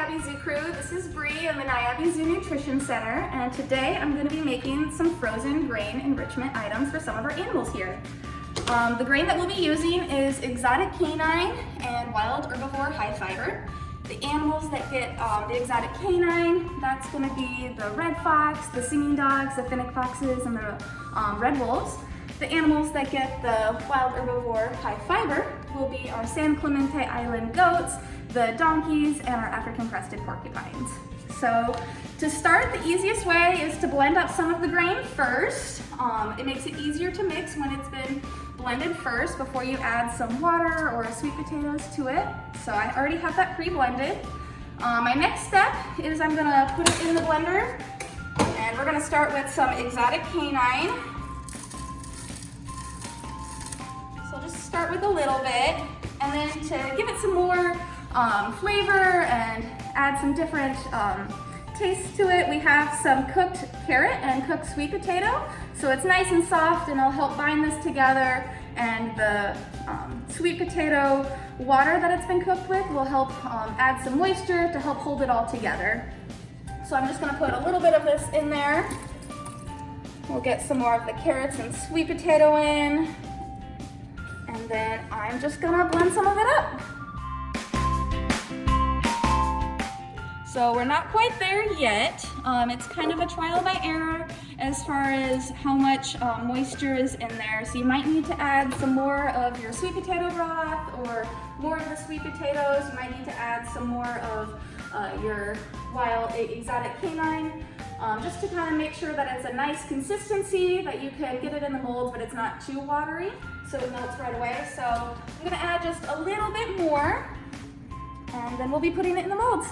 Niabi Zoo crew. This is Bri in the Niabi Zoo Nutrition Center, and today I'm going to be making some frozen grain enrichment items for some of our animals here. The grain that we'll be using is exotic canine and wild herbivore high fiber. The animals that get the exotic canine, that's going to be the red fox, the singing dogs, the fennec foxes, and the red wolves. The animals that get the wild herbivore high fiber will be our San Clemente Island goats, the donkeys, and our African crested porcupines. So to start, the easiest way is to blend up some of the grain first. It makes it easier to mix when it's been blended first before you add some water or sweet potatoes to it. So I already have that pre-blended. My next step is I'm gonna put it in the blender, and we're gonna start with some exotic canine. So just start with a little bit, and then to give it some more flavor and add some different tastes to it, we have some cooked carrot and cooked sweet potato. So it's nice and soft, and it'll help bind this together, and the sweet potato water that it's been cooked with will help add some moisture to help hold it all together. So I'm just gonna put a little bit of this in there. We'll get some more of the carrots and sweet potato in, and then I'm just gonna blend some of it up. So we're not quite there yet. It's kind of a trial by error as far as how much moisture is in there. So you might need to add some more of your sweet potato broth or more of the sweet potatoes. You might need to add some more of your wild exotic canine, just to kind of make sure that it's a nice consistency, that you can get it in the molds, but it's not too watery, so it melts right away. So I'm gonna add just a little bit more, and then we'll be putting it in the molds.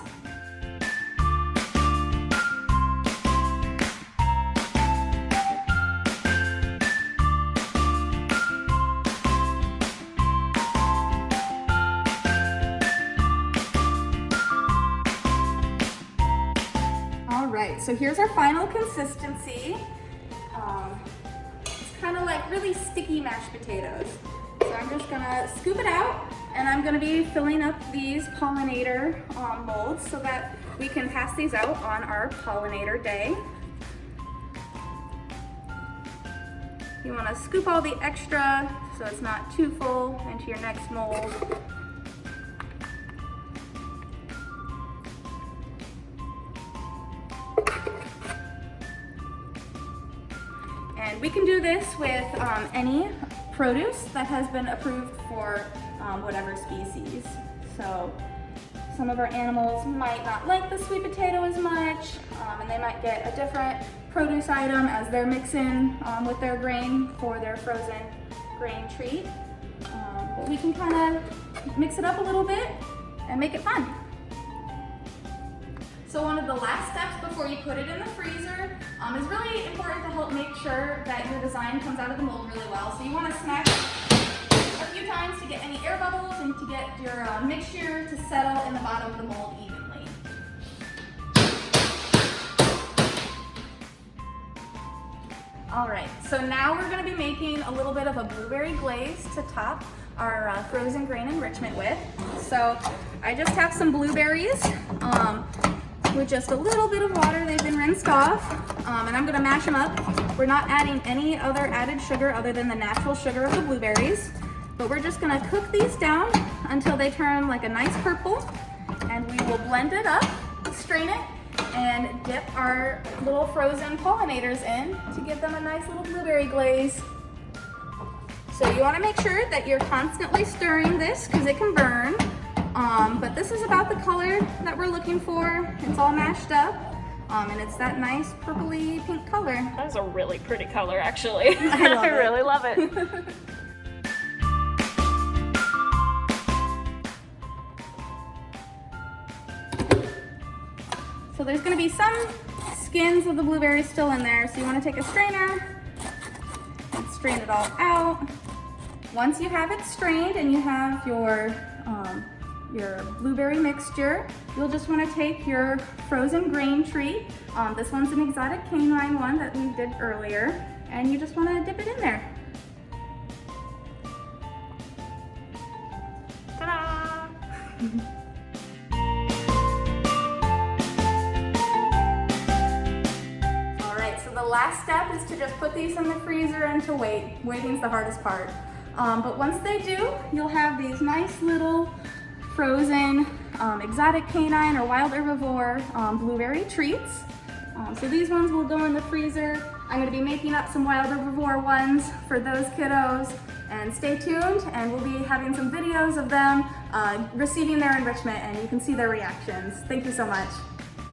Alright, so here's our final consistency. It's kind of like really sticky mashed potatoes. So I'm just gonna scoop it out, and I'm gonna be filling up these pollinator molds so that we can pass these out on our pollinator day. You wanna scoop all the extra so it's not too full into your next mold. And we can do this with any produce that has been approved for whatever species. So some of our animals might not like the sweet potato as much, and they might get a different produce item as they're mixing with their grain for their frozen grain treat. But we can kind of mix it up a little bit and make it fun. So one of the last steps before you put it in the freezer is really important to help make sure that your design comes out of the mold really well. So you want to smash a few times to get any air bubbles and to get your mixture to settle in the bottom of the mold evenly. All right, so now we're going to be making a little bit of a blueberry glaze to top our frozen grain enrichment with. So I just have some blueberries with just a little bit of water. They've been rinsed off, and I'm gonna mash them up. We're not adding any other added sugar other than the natural sugar of the blueberries, but we're just gonna cook these down until they turn like a nice purple, and we will blend it up, strain it, and dip our little frozen pollinators in to give them a nice little blueberry glaze. So you wanna make sure that you're constantly stirring this because it can burn. But this is about the color that we're looking for. It's all mashed up, and it's that nice purpley pink color. That is a really pretty color, actually. I really love it. So there's going to be some skins of the blueberries still in there, so you want to take a strainer and strain it all out. Once you have it strained and you have your blueberry mixture, you'll just want to take your frozen grain treat. This one's an exotic canine one that we did earlier, and you just want to dip it in there. Ta-da! last step is to just put these in the freezer and to wait. Waiting's the hardest part. But once they do, you'll have these nice little frozen exotic canine or wild herbivore blueberry treats. So these ones will go in the freezer. I'm going to be making up some wild herbivore ones for those kiddos. And stay tuned, and we'll be having some videos of them receiving their enrichment, and you can see their reactions. Thank you so much.